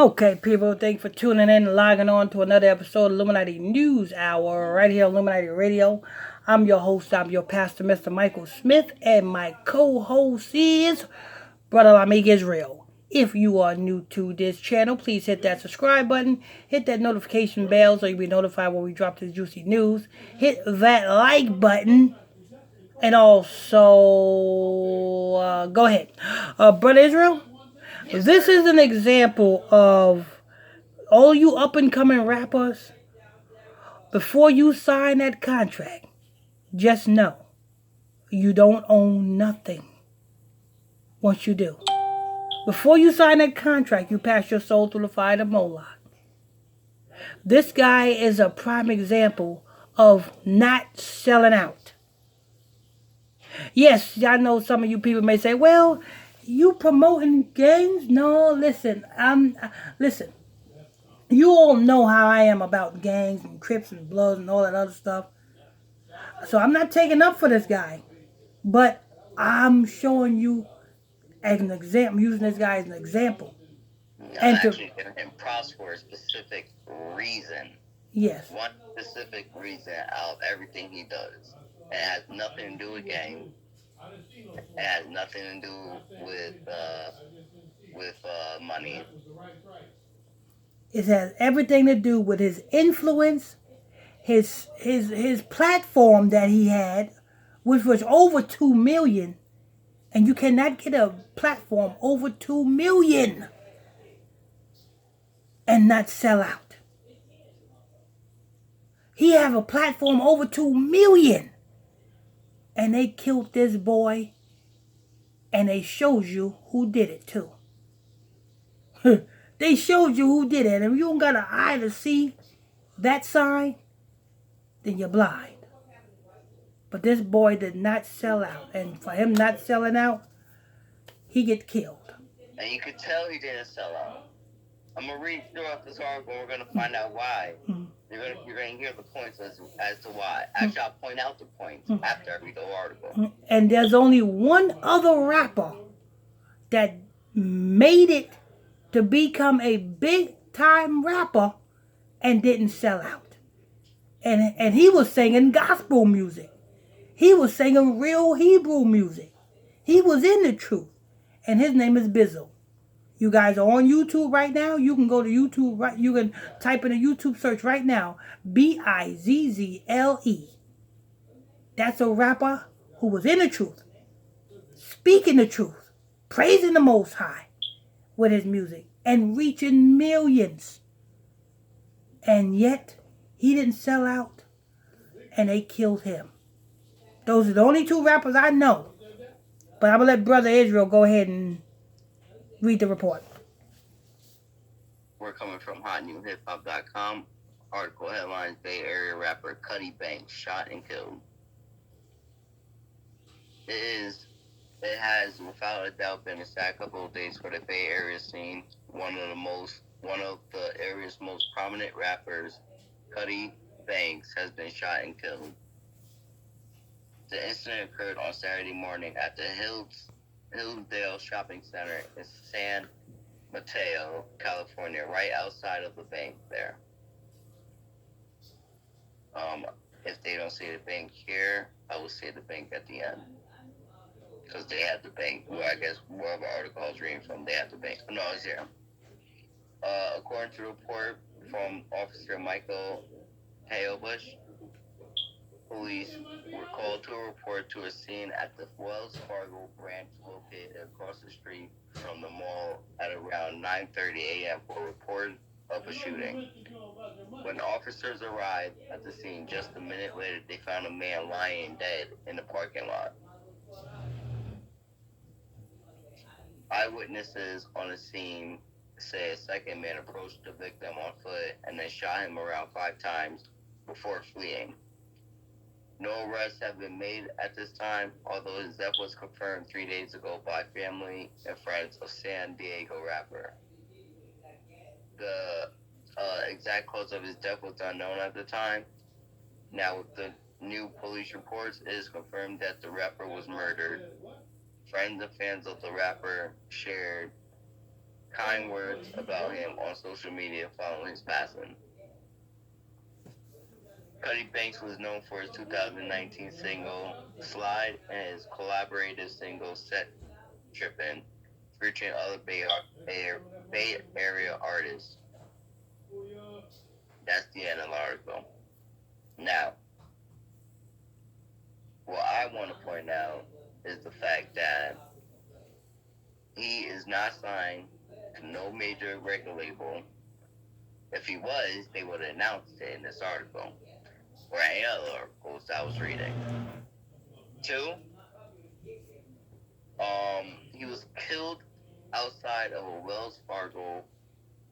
Okay, people, thanks for tuning in and logging on to another episode of Illuminati News Hour right here on Illuminati Radio. I'm your host, I'm your pastor, Mr. Michael Smith, and my co-host is Brother Lamik Israel. If you are new to this channel, please hit that subscribe button, hit that notification bell so you'll be notified when we drop this juicy news. Hit that like button, and also, go ahead. Brother Israel? This is an example of all you up and coming rappers. Before you sign that contract, just know you don't own nothing once you do. Before you sign that contract, you pass your soul through the fire of Moloch. This guy is a prime example of not selling out. Yes, I know some of you people may say, well, you promoting gangs? No, listen, listen. You all know how I am about gangs and Crips and Bloods and all that other stuff. So I'm not taking up for this guy. But I'm showing you as an example, using this guy as an example. And actually giving him props for a specific reason. Yes. One specific reason out of everything he does. It has nothing to do with gangs. It has nothing to do with money. It has everything to do with his influence, his platform that he had, which was over 2 million. And you cannot get a platform over 2 million and not sell out. He have a platform over 2 million. And they killed this boy. And they showed you who did it too. They showed you who did it. And if you don't got an eye to see that sign, then you're blind. But this boy did not sell out. And for him not selling out, he get killed. And you could tell he didn't sell out. I'm going to read throughout this article and we're going to find out why. Mm-hmm. You're going to hear the points as to why. Actually, I'll point out the points after I read the article. And there's only one other rapper that made it to become a big-time rapper and didn't sell out. And he was singing gospel music. He was singing real Hebrew music. He was in the truth. And his name is Bizzle. You guys are on YouTube right now. You can go to YouTube. Right, you can type in a YouTube search right now. Bizzle. That's a rapper who was in the truth, speaking the truth, praising the Most High with his music, and reaching millions. And yet, he didn't sell out, and they killed him. Those are the only two rappers I know. But I'm going to let Brother Israel go ahead and read the report. We're coming from HotNewHipHop.com. Article headlines: Bay Area rapper Cutty shot and killed. It has without a doubt been a sad couple of days for the Bay Area scene. One of the area's most prominent rappers, Cutty Banks, has been shot and killed. The incident occurred on Saturday morning at the Hillsdale Shopping Center in San Mateo, California, right outside of the bank there. If they don't say the bank here, I will say the bank at the end. Because they had the bank, well, I guess wherever article I was reading from, they had the bank. No, it's here. According to a report from Officer Michael Halebush, police were called to a report to a scene at the Wells Fargo branch located across the street from the mall at around 9:30 a.m. for a report of a shooting. When officers arrived at the scene just a minute later, they found a man lying dead in the parking lot. Eyewitnesses on the scene say a second man approached the victim on foot and then shot him around 5 times before fleeing. No arrests have been made at this time, although his death was confirmed 3 days ago by family and friends of San Diego rapper. The exact cause of his death was unknown at the time. Now, with the new police reports, it is confirmed that the rapper was murdered. Friends and fans of the rapper shared kind words about him on social media following his passing. Cutty Banks was known for his 2019 single Slide and his collaborative single Set Trippin', featuring other Bay Area artists. That's the end of the article. Now, what I want to point out is the fact that he is not signed to no major record label. If he was, they would have announced it in this article or any other articles I was reading. 2, he was killed outside of a Wells Fargo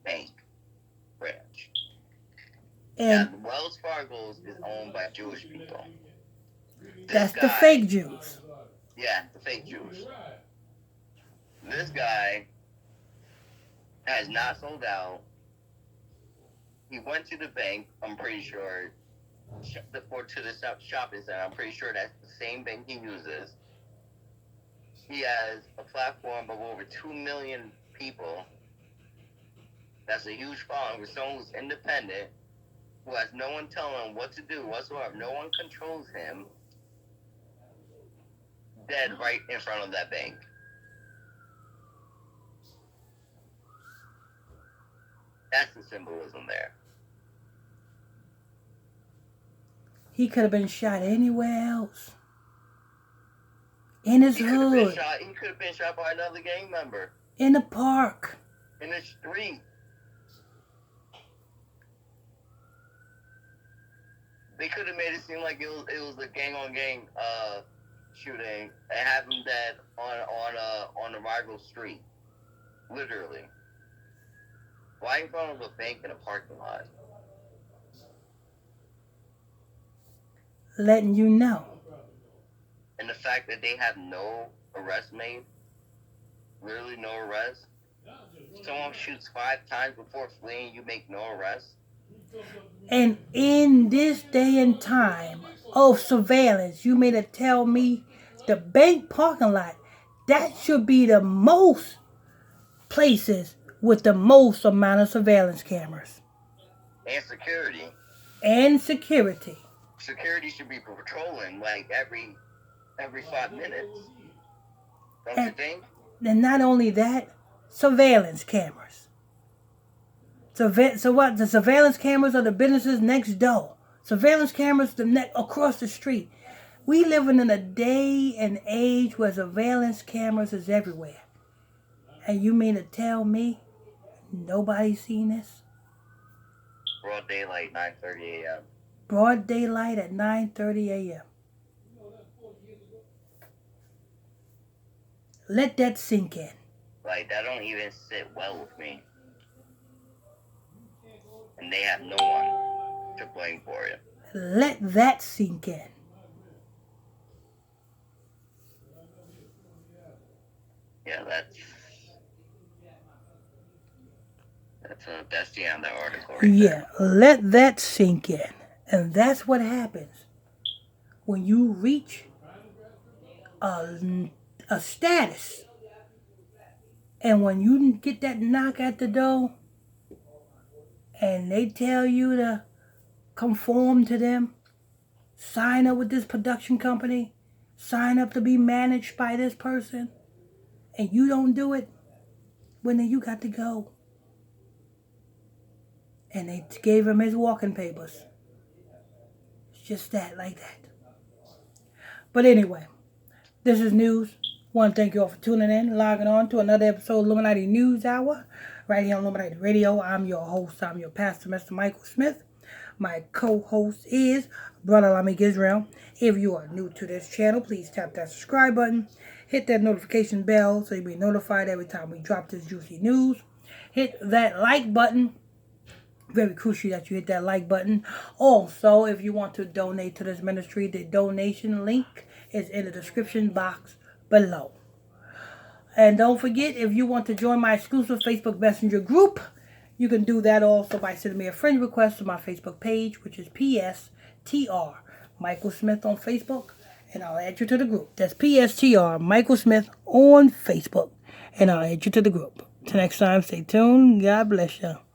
bank branch. And now, Wells Fargo is owned by Jewish people. That's the fake Jews. Yeah, the fake Jews. This guy has not sold out. He went to the bank, I'm pretty sure, or to the shopping center. I'm pretty sure that's the same bank he uses. He has a platform of over 2 million people. That's a huge following for someone who's independent, who has no one telling him what to do whatsoever. No one controls him. Dead right in front of that bank. That's the symbolism there. He could have been shot anywhere else. In his hood. He could have been shot by another gang member. In the park. In the street. They could have made it seem like it was a gang on gang shooting and have him dead on a rival street. Literally. Why in front of a bank in a parking lot? Letting you know. And the fact that they have no arrest made, literally no arrest. Someone shoots 5 times before fleeing, you make no arrest. And in this day and time of surveillance, you mean to tell me the bank parking lot, that should be the most places with the most amount of surveillance cameras. And security. And security. Security should be patrolling like every 5 minutes. Don't you think? And not only that, surveillance cameras. So what? The surveillance cameras are the businesses next door. Surveillance cameras across the street. We living in a day and age where surveillance cameras is everywhere. And you mean to tell me nobody's seen this? Broad daylight, 9:30 a.m. Broad daylight at 9:30 a.m. Let that sink in. Like, that don't even sit well with me. And they have no one to blame for it. Let that sink in. Yeah, that's the end of the article right there. Let that sink in. And that's what happens when you reach a status. And when you get that knock at the door and they tell you to conform to them, sign up with this production company, sign up to be managed by this person, and you don't do it, well, then you got to go. And they gave him his walking papers. It's just that, like that. But anyway, this is news. Want to thank you all for tuning in, logging on to another episode of Illuminati News Hour, right here on Illuminati Radio. I'm your host, I'm your pastor, Mr. Michael Smith. My co-host is Brother Lamik Israel. If you are new to this channel, please tap that subscribe button. Hit that notification bell so you'll be notified every time we drop this juicy news. Hit that like button. Very crucial that you hit that like button. Also, if you want to donate to this ministry, the donation link is in the description box below. And don't forget, if you want to join my exclusive Facebook Messenger group, you can do that also by sending me a friend request to my Facebook page, which is PSTR Michael Smith on Facebook, and I'll add you to the group. That's PSTR Michael Smith on Facebook, and I'll add you to the group. Till next time, stay tuned. God bless you.